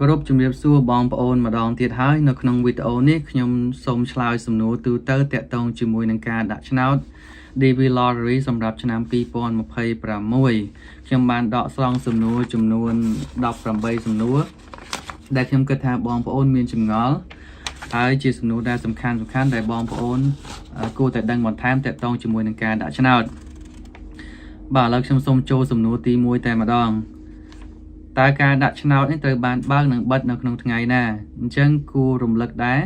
គ្រប់ជំរាបសួរបងប្អូនម្ដងទៀតហើយនៅក្នុងវីដេអូនេះខ្ញុំសូមឆ្លើយសំណួរទូទៅតាក់ទងជាមួយនឹងការដាក់ឆ្នោត DV Lottery សម្រាប់ឆ្នាំ2026ខ្ញុំបានដកស្រង់សំណួរចំនួន18សំណួរដែលខ្ញុំគិតថាបងប្អូនមានចម្ងល់ហើយជាសំណួរដែលសំខាន់ដែលបងប្អូនគួរតែដឹងបន្ថែមតាក់ទងជាមួយនឹងការដាក់ឆ្នោតបាទឥឡូវខ្ញុំសូមចូលសំណួរទី1តែម្ដងតើការដាក់ឆ្នោតនេះត្រូវបានបើកនិងបិទនៅក្នុងថ្ងៃណាអញ្ចឹងគួររំលឹកដែរ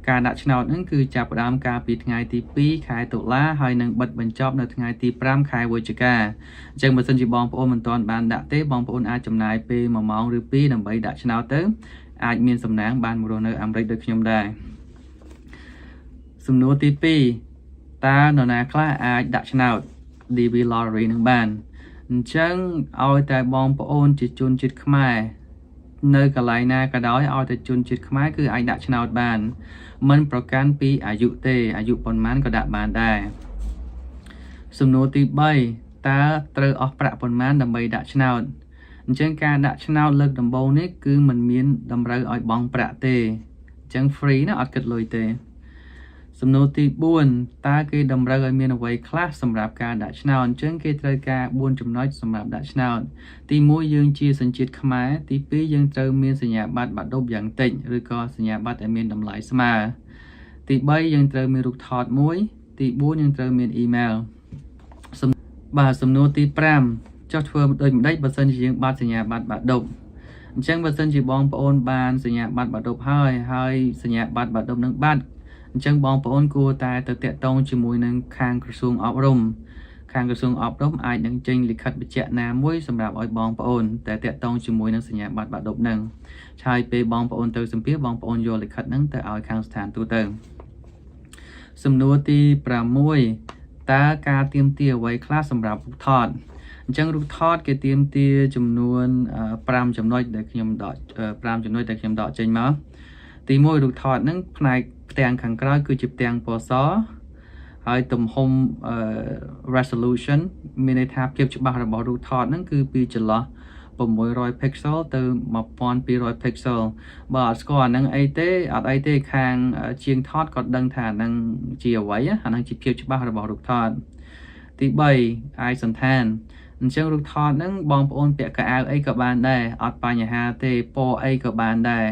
ការដាក់ឆ្នោតនេះគឺចាប់ផ្ដើមកាលពីថ្ងៃទី2ខែតុលាហើយនឹងបិទបញ្ចប់នៅថ្ងៃទី5ខែវិច្ឆិកាអញ្ចឹងបើសិនជាបងប្អូនមិនទាន់បានដាក់ទេបងប្អូនអាចចំណាយពេល1ម៉ោងឬ2ដើម្បីដាក់ឆ្នោតទៅអាចមានសំណាងបានមករស់នៅអាមេរិកដូចខ្ញុំដែរសំណួរទី2តើនរណាខ្លះអាចដាក់ឆ្នោត DV Lottery នឹងបានអញ្ចឹងឲ្យតែបងប្អូនជាជនជាតិខ្មែរនៅកន្លែងណាក៏ដោយឲ្យតែជនជាតិខ្មែរគឺអាចដាក់ឆ្នោតបានមិនប្រកាន់ពីអាយុទេអាយុប៉ុន្មានក៏ដាក់បានដែរសំណួរទី3តើត្រូវអស់ប្រាក់ប៉ុន្មានដើម្បីដាក់ឆ្នោតអញ្ចឹងការដាក់ឆ្នោតលើកដំបូងនេះគឺមិនមានតម្រូវឲ្យបង់ប្រាក់ទេអញ្ចឹង free ណាអត់គិតលុយទេសំណួរទី4តើគេតម្រូវឲ្យមានអ្វីខ្លះសម្រាប់ការដាក់ឆ្នោតអញ្ចឹងគេត្រូវការ4ចំណុចសម្រាប់ដាក់ឆ្នោតទី1យើងជាសញ្ជាតិខ្មែរទី2យើងត្រូវមានសញ្ញាបត្របាក់ឌុបយ៉ាងតិចឬក៏សញ្ញាបត្រដែលមានតម្លៃស្មើទី3យើងត្រូវមានរូបថតមួយទី4យើងត្រូវមានអ៊ីមែលបាទសំណួរទី5ចុះធ្វើដូចម្ដេចបើសិនជាយើងបាត់សញ្ញាបត្របាក់ឌុបអញ្ចឹងបើសិនជាបងប្អូនបានសញ្ញាបត្របាក់ឌុបហើយសញ្ញាបត្របាក់ឌុបនឹងបាត់អញ្ចឹងបងប្អូនគួរតែទៅតាក់ទងជាមួយនឹងខាងក្រសួងអប់រំខាងក្រសួងអប់រំអាចនឹងចេញលិខិតបញ្ជាក់ណាមួយសម្រាប់ឲ្យបងប្អូនតែតាក់ទងជាមួយនឹងសញ្ញាបត្របាក់ឌុបនឹងហើយពេលបងប្អូនទៅសម្ភាសបងប្អូនយកលិខិតហ្នឹងទៅឲ្យខាងស្ថានទូតទៅសំណួរទី6តើការទាមទារអ្វីខ្លះសម្រាប់រូបថតអញ្ចឹងរូបថតគេទាមទារចំនួន5ចំណុចដែលខ្ញុំដកចេញមកទី1រូបថតហ្នឹងផ្នែកផ្ទាំងខាងក្រោយគឺជាផ្ទាំងពណ៌សហើយទំហំresolution មានន័យថាភាពច្បាស់របស់រូបថតហ្នឹងគឺពីចន្លោះ600 pixel ទៅ1200 pixel បើអត់ស្គាល់អាហ្នឹងអត់អីទេខាងជាងថតគាត់ដឹងថាអាហ្នឹងជាអ្វីអាហ្នឹងជាភាពច្បាស់របស់រូបថតទី3ឯកសណ្ឋានអញ្ចឹងរូបថតហ្នឹងបងប្អូនពាក់កៅអៅអីក៏បានដែរអត់បញ្ហាទេពណ៌អីក៏បានដែរ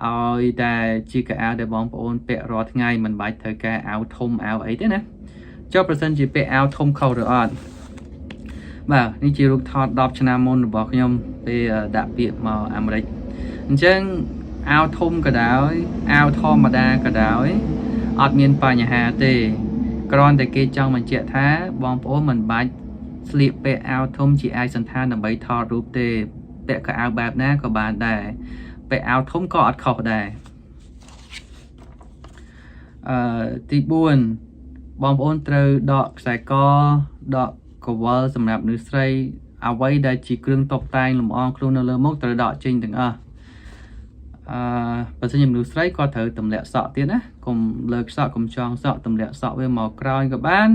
ឲ្យតែជាកៅអៅដែលបងប្អូនពាក់រាល់ថ្ងៃមិនបាច់ត្រូវការអាវធំអាវអីទេណាចុះប្រសិនជាពាក់អាវធំខុសឬអត់បាទនេះជារូបថត10ឆ្នាំមុនរបស់ខ្ញុំពេលដាក់ពាក្យមកអាមេរិកអញ្ចឹងអាវធំក៏ដោយអាវធម្មតាក៏ដោយអត់មានបញ្ហាទេគ្រាន់តែគេចង់បញ្ជាក់ថាបងប្អូនមិនបាច់ស្លៀកពាក់អាវធំជាឯកសណ្ឋានដើម្បីថតរូបទេពាក់កៅអៅបែបណាក៏បានដែរពាក់អាវធំក៏អត់ខុសដែរទី4បងប្អូនត្រូវដកខ្សែកដកកវលសម្រាប់nữស្រីអ្វីដែលជាគ្រឿងតុបតែងលម្អខ្លួននៅលើមុខត្រូវដកចេញទាំងអស់បើសិនជាមនុស្សស្រីក៏ត្រូវទម្លាក់សក់ទៀតណាកុំលើកសក់កុំចងសក់ទម្លាក់សក់វាមកក្រោយក៏បាន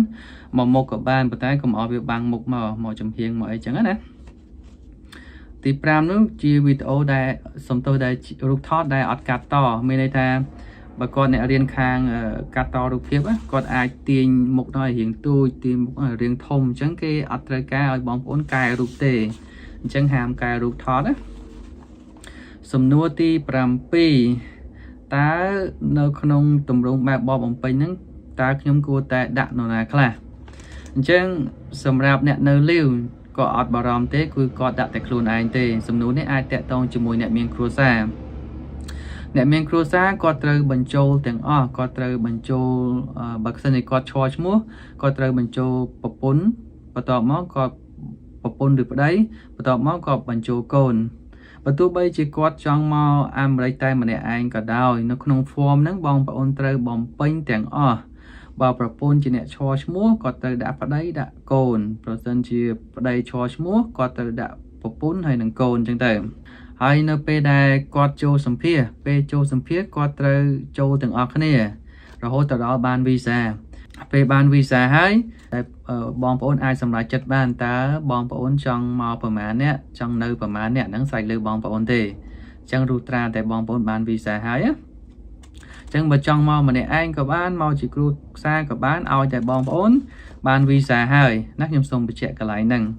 មកមុខក៏បានប៉ុន្តែកុំឲ្យវាបាំងមុខមកចំហៀងមកអីចឹងណាទី5នោះជាវីដេអូដែលសំទោសដែលរូបថតដែលអត់កាត់តមានន័យថាបើគាត់អ្នករៀនខាងកាត់តរូបភាពគាត់អាចទាញមុខដល់រៀងទូចទាញមុខរៀងធំអញ្ចឹងគេអត់ត្រូវការឲ្យបងប្អូនកែរូបទេអញ្ចឹងហាមកែរូបថតណាសំណួរទី7តើនៅក្នុងទម្រង់បែបបបបំពេញហ្នឹងតើខ្ញុំគួរតែដាក់នរណាខ្លះអញ្ចឹងសម្រាប់អ្នកនៅលីវក៏អត់បារម្ភទេគឺគាត់ដាក់តែខ្លួនឯងទេសំណួរនេះអាចតាក់ទងជាមួយអ្នកមានគ្រួសារគាត់ត្រូវបញ្ចូលទាំងអស់គាត់ត្រូវបញ្ចូលបើសិនជាគាត់ឈរឈ្មោះគាត់ត្រូវបញ្ចូលប្រពន្ធបន្ទាប់មកគាត់ប្រពន្ធឬប្តីបន្ទាប់មកគាត់បញ្ចូលកូនបើទោះបីជាគាត់ចង់មកអាមេរិកតែម្នាក់ឯងក៏ដោយនៅក្នុង form ហ្នឹងបងប្អូនត្រូវបំពេញទាំងអស់បើប្រពន្ធជាអ្នកឈរឈ្មោះគាត់ត្រូវដាក់ប្តីដាក់កូនប្រសិនជាប្តីឈរឈ្មោះគាត់ត្រូវដាក់ប្រពន្ធហើយនឹងកូនអញ្ចឹងទៅហើយនៅពេលដែលគាត់ចូលសម្ភាសគាត់ត្រូវចូលទាំងអស់គ្នារហូតដល់បានវីសាពេលបានវីសាហើយបងប្អូនអាចសម្រេចចិត្តបានតើបងប្អូនចង់មកប្រមាណអ្នកចង់នៅប្រមាណអ្នកហ្នឹងស្រេចលើបងប្អូនទេ chẳng rút ra tại bóng bốn bán visa hai á chẳng mà trong màu mà này anh có bán màu chỉ cru xa có bán ao tại bóng bốn bán visa hai nát nhầm xong bị chạy cả lại nâng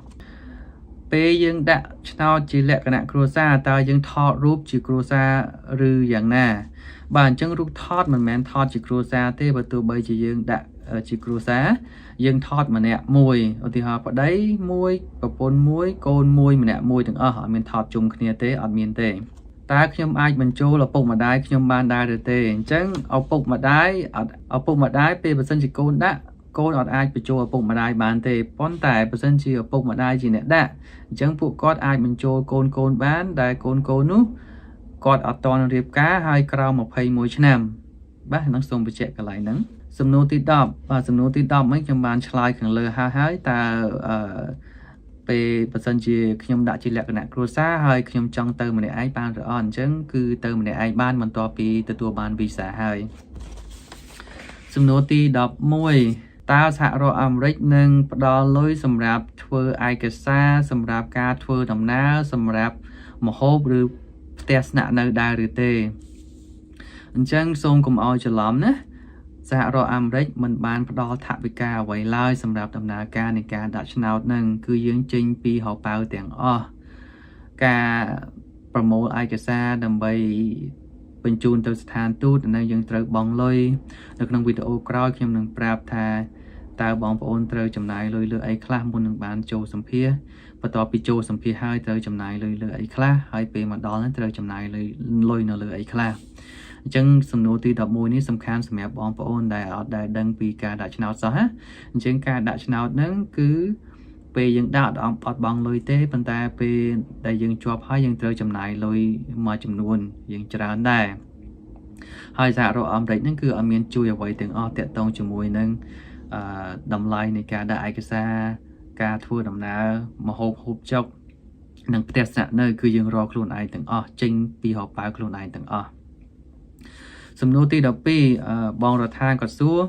bây dương đã nào chỉ lệ cái nạn cru xa ta dương thọ rúp chỉ cru xa rư dạng nà bạn chẳng rút thọt mình mẹn thọt chỉ cru xa thế và tụi bây chỉ dương đã chỉ cru xa dương thọt mà nè mùi ở thì họ ở đấy mùi và bốn mùi côn mùi mà nè mùi từng họ mình thọt chung kia tế ở miền tây ta khi ai mình cho là bụng mà đái khi ban đái được tê chẳng ở bụng mà đái pe bớt chỉ côn đã côn ở ai bị cho ở bụng mà đái bán tê pon tài bớt chỉ ở bụng mà đái chỉ nè đã chẳng phụ cót ai mình cho côn bán đái côn nú cót ở toàn riệp cá hai cào một hay mùi chnam bác nó xong bị chạy cả lại nắng sầm nô tít đọp và sầm nô tít đọp mấy trong bàn slide khẳng lơ ha hái ta về bản thân chỉ khi đã chỉ lệ cái nạn cua xa hơi khi trong từ mình để ai ban rồi on chứ cứ từ mình để ai ban mình to pi từ tua ban visa hơi sầm nô tít đọp môi ta xạ rồi Americ nâng đo lối sầm rạp thưa ai cái xa sầm rạp ca thưa đồng ná sầm rạp một hộp rồi test nạn nơi đa rồi tê chẳng xong cùng oi cho lắm nè xã hội Americ mình ban đo tháp với ca vậy lai sầm rạp đầm nà ca này ca đã nào nâng cứ dưỡng trình pi họ bao tiền ca promote ai cái xa đầm bay bên chun từ sàn tút nên dân từ bong lôi được nâng video coi khi nâng prap tha tao bong ôn từ chấm này lôi lừa ấy class muốn nâng bán châu sầm phía và tao pi châu sầm phía hai từ chấm này lôi lừa ấy class hai pe mà đó từ chấm này lôi nó lừa ấy class chẳng sầm nô tì đập môi ní sầm khăn sầm mẹ bong ôn đại ở đại đăng pi ca đại cháo sao ha chẳng ca đại cháo nâng cứ pe dân đạo đong bọt bong lôi tê bàn tay pe đại dân chọp hai dân từ chấm này lôi mà chấm nuôn dân chả đây hai dạ rồi đấy nâng cứ ở miền chui ở vậy tiếng tẹt tông chấm môi nâng đầm lai này ca đại cái xa ca thua đầm ná mà hộp chọc nâng tẹt sạ nơi cứ dân rò luôn ai tiếng chinh pi họp bao luôn ai tiếng sầm nô tì đập pi bong rờ thang cọt xúa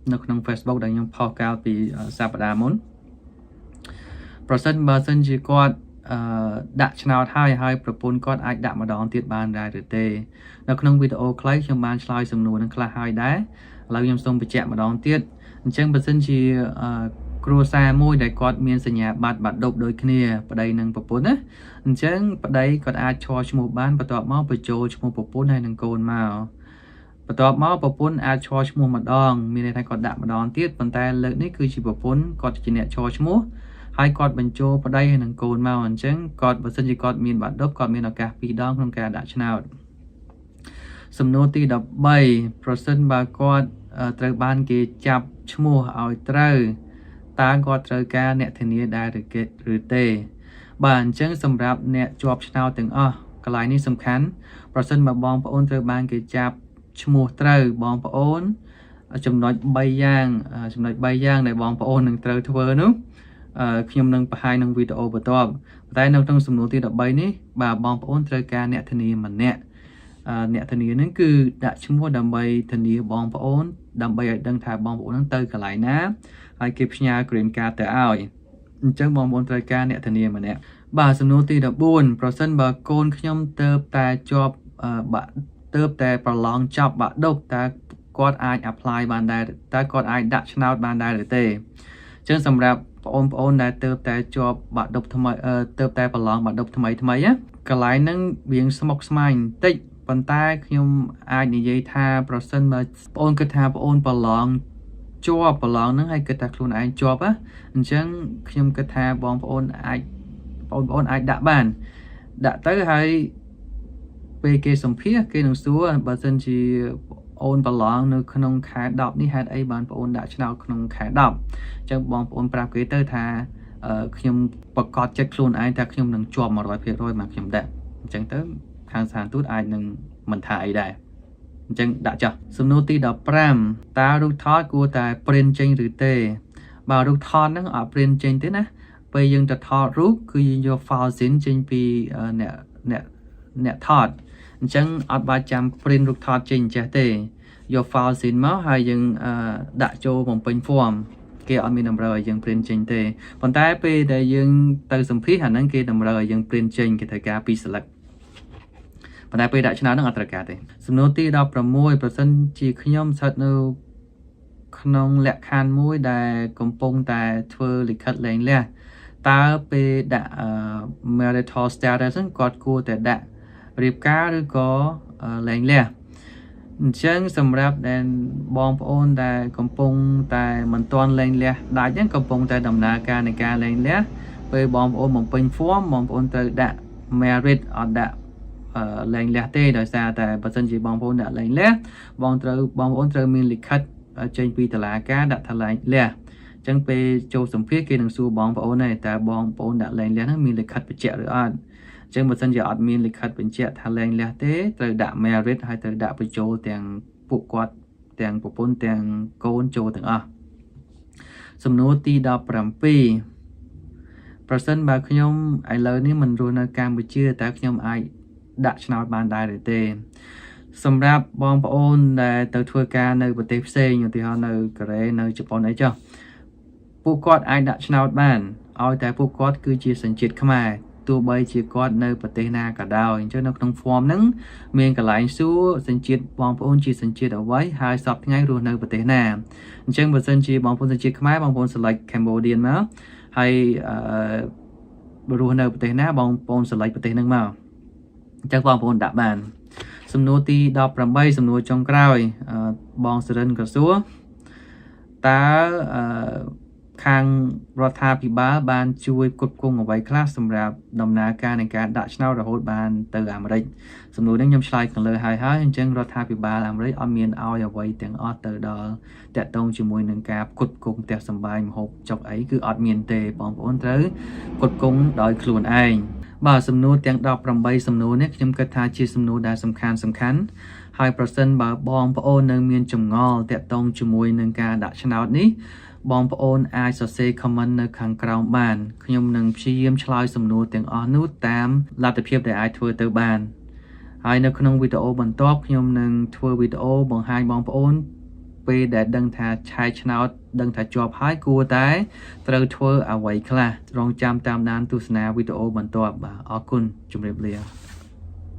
nó trong Facebook đại nhung phao cao pi sạp đà món person chỉ có đặt channel hai propon có ai đặt mà đón tiết ban ra được tê nó trong video clip trong ban slide sầm nô nó class hai đá lâu nhung xong bị chạm mà đón tiết chẳng person chỉ cruisa môi đại quạt miền sân nhà bạt độc đôi kia và đây nâng propon á chẳng và đây còn ai cho một ban và tọa máu bị trôi cho một propon hay nâng côn màu và tọa máu propon ai cho một mặt đòn miền này còn đạm mà đón tiết bàn tay lợi ní cứ chỉ propon còn chỉ nhẹ cho một hai con bên châu và đây nâng côn màu chẳng còn person chỉ còn miền bạt độc còn miền nào cả vì đòn không cả đã nào sầm nô tì đập bay person bà con từ ban kia chập mua ao từ ta có từ ca nẹt thiên nhiên đã được kết rửa tê bản chứng sầm rạp nẹt chọp nào từng cái này sầm khán person mà bong ôn từ ban kia chập mua từ bong ôn chấm nói bay giang để bong ôn nâng từ thưa nữa khi nâng hai nâng video bật to tại nâng trong sầm nô tì đập bay ní bà bong ôn từ ca nẹt thiên nhiên mà nẹt nẹt thiên nhiênนั้นคือđã mua đầm bay thiên nhiên bong ôn đầm bay đăng thả bong ôn nâng từ cái này ná hai kịp nhà quyền ca tự ao chẳng bong ôn từ ca nẹt thiên nhiên mà nẹt bà sầm nô tì đập buồn person bà côn nhom tơ ta job bà tơ ta prolong job bà độc ta có ai apply ban đại ta có ai đặt channel ban đại được tê chẳng sầm rạp ôn đại tơ ta job bà độc tham tơ ta prolong bà độc tham á cái này nâng biến smoke smile tích bàn tay nhom ai như vậy tha person mà ôn cái tha ôn prolong cho bà lon nó hay cái ta luôn ai cho á chẳng nhom cái tha bong ôn ai đã bàn đã tới hay về cái sòng phía cái nông số bà dân chỉ ôn bà lon nó không khá đọc ní hạt ấy bàn ôn đã nào không khá đọc chẳng bong ôn prap cái tới tha nhom bật cọt check luôn ai ta nhom nâng cho mà rồi mà nhom đã chẳng tới hàng sản tốt ai nâng mình thải đây chẳng đã cho sum nô tì đập pram ta rút thót của ta print trên rửa tê bảo rút thót nó ở print trên thế nè bây giờ ta thót rút cứ do file xin trên pi nè thót chẳng ở 300 print rút thót trên chả tê do file xin máu hay dừng đã cho một bình form kia ở miền nam rồi dừng print trên tê còn tại pi để dừng từ sum phí hành năng kia nam rồi dừng print trên cái thời gian pi select ប៉ុន្តែពេលដាក់ឆ្នោតនឹងអត់ត្រូវការទេសំណួរទី16ប្រសិនជាខ្ញុំស្ថិតនៅក្នុងលក្ខខណ្ឌមួយដែលកំពុងតែធ្វើលិខិតលែងលះតើពេលដាក់marital status ហ្នឹងគាត់គួរតែដាក់រៀបការឬក៏លែងលះអញ្ចឹងសម្រាប់ដែលបងប្អូនដែលកំពុងតែមិនទាន់លែងលះដាច់ហ្នឹងកំពុងតែដំណើរការនៃការលែងលះពេលបងប្អូនបំពេញ form បងប្អូនត្រូវដាក់ married អត់ដាក់លែងលះទេដោយសារតែបើសិនជាបងប្អូនដាក់លែងលះបងប្អូនត្រូវមានលិខិតចេញពីតុលាការដាក់ថាលែងលះអញ្ចឹងពេលចូលសម្ភាសគេនឹងសួរបងប្អូនដែរតើបងប្អូនដាក់លែងលះហ្នឹងមានលិខិតបញ្ជាក់ឬអត់អញ្ចឹងបើសិនជាអត់មានលិខិតបញ្ជាក់ថាលែងលះទេត្រូវដាក់ married ហើយត្រូវដាក់បញ្ចូលទាំងពួកគាត់ទាំងប្រពន្ធទាំងកូនចូលទាំងអស់សំណួរទី17ប្រសិនបើខ្ញុំឥឡូវនេះមិនរស់នៅកម្ពុជាតើខ្ញុំអាចដាក់ឆ្នោតបានដែរឬទេសម្រាប់បងប្អូនដែលទៅធ្វើការនៅប្រទេសផ្សេងឧទាហរណ៍នៅកូរ៉េនៅជប៉ុនអីចុះពួកគាត់អាចដាក់ឆ្នោតបានឲ្យតែពួកគាត់គឺជាសញ្ជាតិខ្មែរទោះបីជាគាត់នៅប្រទេសណាក៏ដោយអញ្ចឹងនៅក្នុង form ហ្នឹងមានកន្លែងសួរសញ្ជាតិបងប្អូនជាសញ្ជាតិអ្វីហើយសពថ្ងៃរស់នៅប្រទេសណាអញ្ចឹងបើសិនជាបងប្អូនសញ្ជាតិខ្មែរបងប្អូន select Cambodian មកហើយរស់នៅប្រទេសណាបងប្អូន select ប្រទេសហ្នឹងមកអញ្ចឹងបងប្អូនដាក់បានសំណួរទី18សំណួរចុងក្រោយបងសរិនក៏សួរតើខាងរដ្ឋាភិបាលបានជួយគ្រប់គ្រងអ្វីខ្លះសម្រាប់ដំណើរការនៃការដាក់ឆ្នោតរហូតបានទៅអាមេរិកសំណួរនេះខ្ញុំឆ្លើយខាងលើហើយអញ្ចឹងរដ្ឋាភិបាលអាមេរិកអត់មានឲ្យអ្វីទាំងអស់ទៅដល់តាក់ទងជាមួយនឹងការគ្រប់គ្រងផ្ទះសម្បែងម្ហូបចុកអីគឺអត់មានទេបងប្អូនត្រូវគ្រប់គ្រងដោយខ្លួនឯងបាទសំណួរទាំង18សំណួរនេះខ្ញុំគិតថាជាសំណួរដែលសំខាន់ហើយប្រសិនបើបងប្អូននៅមានចម្ងល់តាក់ទងជាមួយនឹងការដាក់ឆ្នោតនេះបងប្អូនអាចសរសេរ comment នៅខាងក្រោមបានខ្ញុំនឹងព្យាយាមឆ្លើយសំណួរទាំងអស់នោះតាមលទ្ធភាពដែលអាចធ្វើទៅបានហើយនៅក្នុងវីដេអូបន្ទាប់ខ្ញុំនឹងធ្វើវីដេអូបង្ហាញបងប្អូនពេលដែលដឹងថាឆែកឆ្នោតដឹងថាជាប់ហើយគួរតែត្រូវធ្វើអ្វីខ្លះរងចាំតាមដានទស្សនាវីដេអូបន្ទាប់បាទអរគុណជម្រាបលា